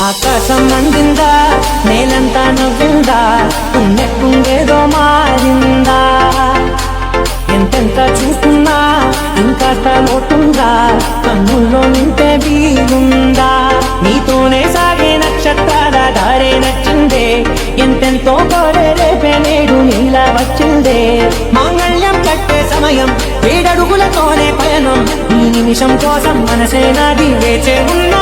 ఆకాశం అందిందా నేలంతా నవ్విందా ఉన్నట్టుండేదో మారిందా ఎంతెంత చూస్తున్నా ఇంకాస్త లోటుందా కన్నుల్లో నింటే వీలుందా నీతోనే సాగే నక్షత్రాల దారే నచ్చిందే ఎంతెంతో కోరే రేపే నేడు నీలా వచ్చిందే మాంగళ్యం కట్టే సమయం ఏడడుగులతోనే పయనం ఈ నిమిషం కోసం మనసే నాది వేచే ఉన్నా